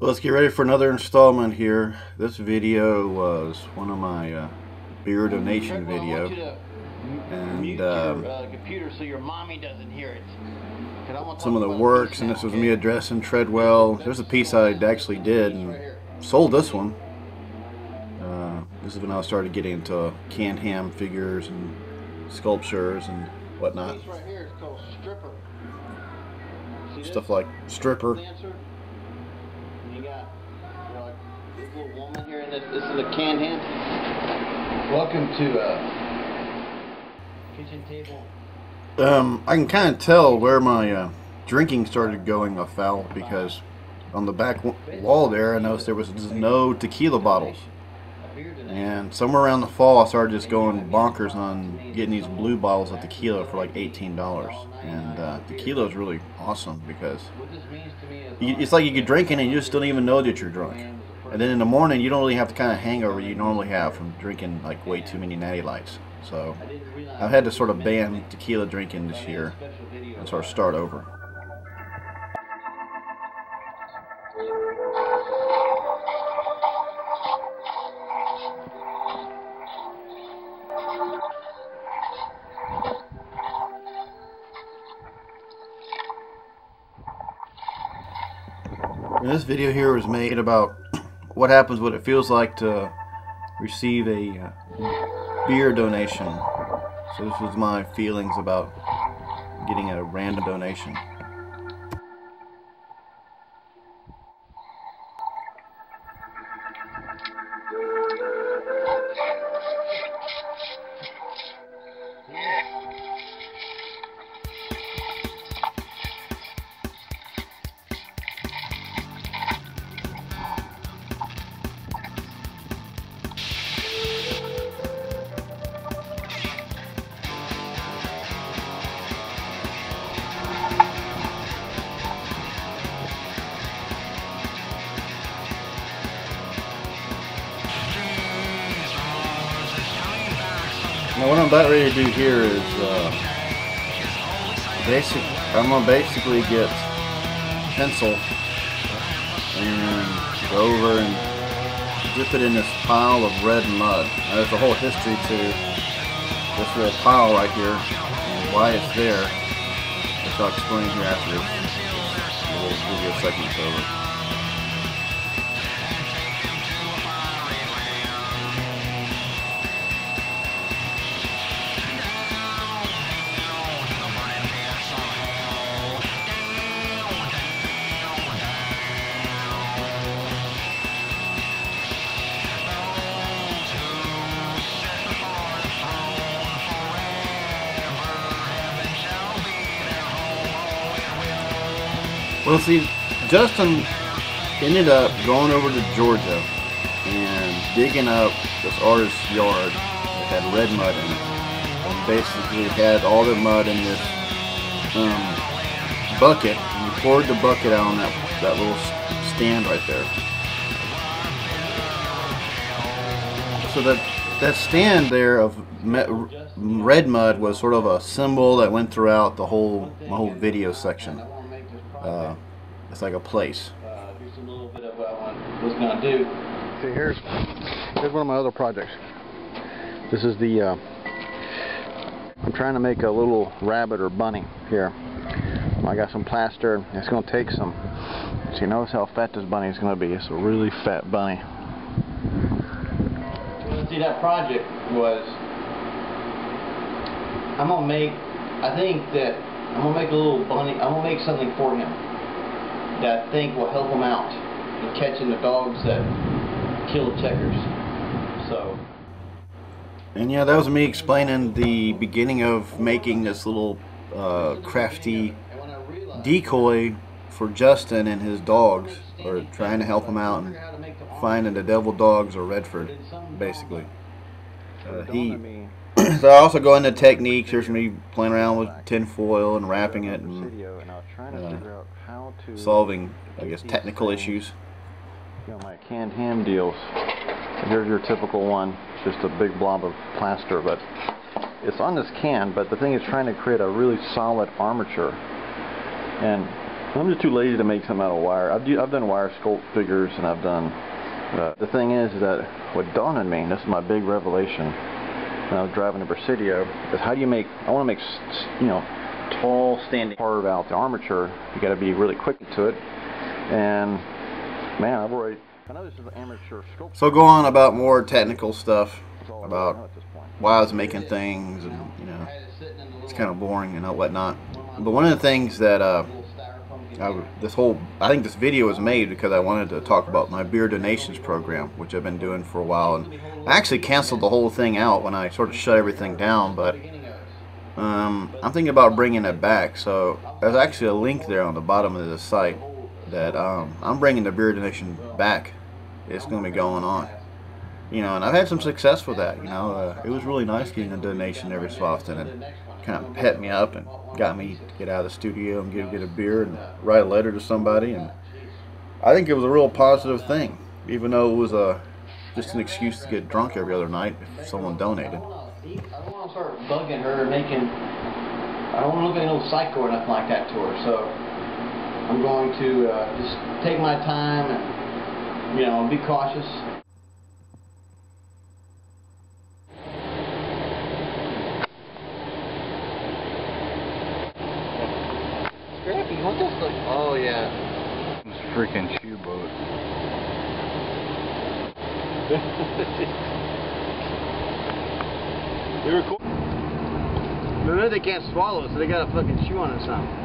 Well, let's get ready for another installment here. This video was one of my beer donation video, and computer so your mommy doesn't hear it. some of the works, and this was me addressing Treadwell. There's a piece I actually did and sold this one. This is when I started getting into canned ham figures and sculptures and whatnot. This right here is called Stripper. Stuff like Stripper. You got like this little woman here, and this is a canned ham. Welcome to kitchen table. I can kind of tell where my drinking started going afoul, because on the back wall there I noticed there was no tequila bottles. And somewhere around the fall I started just going bonkers on getting these blue bottles of tequila for like $18. And tequila is really awesome because it's like you could drink it and you just don't even know that you're drunk. And then in the morning you don't really have the kind of hangover you normally have from drinking like way too many Natty Lights. So I've had to sort of ban tequila drinking this year and sort of start over. And this video here was made about what happens, what it feels like to receive a beer donation. So this was my feelings about getting a random donation. Now what I'm about ready to do here is I'm going to basically get pencil and go over and dip it in this pile of red mud. Now, there's a whole history to this little pile right here and why it's there, which I'll explain here after this little video segment's over. Well, see, Justin ended up going over to Georgia and digging up this artist's yard that had red mud in it. And basically had all the mud in this bucket, and he poured the bucket out on that little stand right there. So that stand there of red mud was sort of a symbol that went throughout my whole video section. It's like a place. Here's a little bit of what I was going to do. See, here's one of my other projects. This is the I'm trying to make a little rabbit or bunny here. I got some plaster. It's going to take some. So you notice how fat this bunny is going to be. It's a really fat bunny. See, that project was, I'm going to make a little bunny. I'm going to make something for him that I think will help him out in catching the dogs that killed checkers. So. And yeah, that was me explaining the beginning of making this little crafty decoy for Justin and his dogs, or trying to help him out and finding the devil dogs or Redford, basically. So I also go into techniques. Here's me playing around with tin foil and wrapping it and solving, I guess, technical issues. You know, my canned ham deals. Here's your typical one. It's just a big blob of plaster, but it's on this can. But the thing is trying to create a really solid armature. And I'm just too lazy to make something out of wire. I've done wire sculpt figures, and I've done. The thing is that what dawned on me, and this is my big revelation, when I was driving the Presidio, is how do you make? I want to make, you know, tall standing carve out the armature. You got to be really quick to it, and man, I know this is an amateur sculpt. So go on about more technical stuff about why I was making things, and you know, it's kind of boring and whatnot. But one of the things that I think this video was made because I wanted to talk about my beer donations program, which I've been doing for a while, and I actually canceled the whole thing out when I sort of shut everything down, but I'm thinking about bringing it back. So there's actually a link there on the bottom of the site that I'm bringing the beer donation back. It's going to be going on, you know, and I've had some success with that. You know, it was really nice getting a donation every so often, and kind of pet me up and got me to get out of the studio and get a beer and write a letter to somebody. And I think it was a real positive thing, even though it was just an excuse to get drunk every other night if someone donated. I don't want to start bugging her, I don't want to look like a little psycho or nothing like that to her. So I'm going to just take my time and, you know, be cautious. Scrappy, you want this thing? Oh, yeah. This freaking shoe boat. They record. They can't swallow it, so they got a fucking shoe on it or something.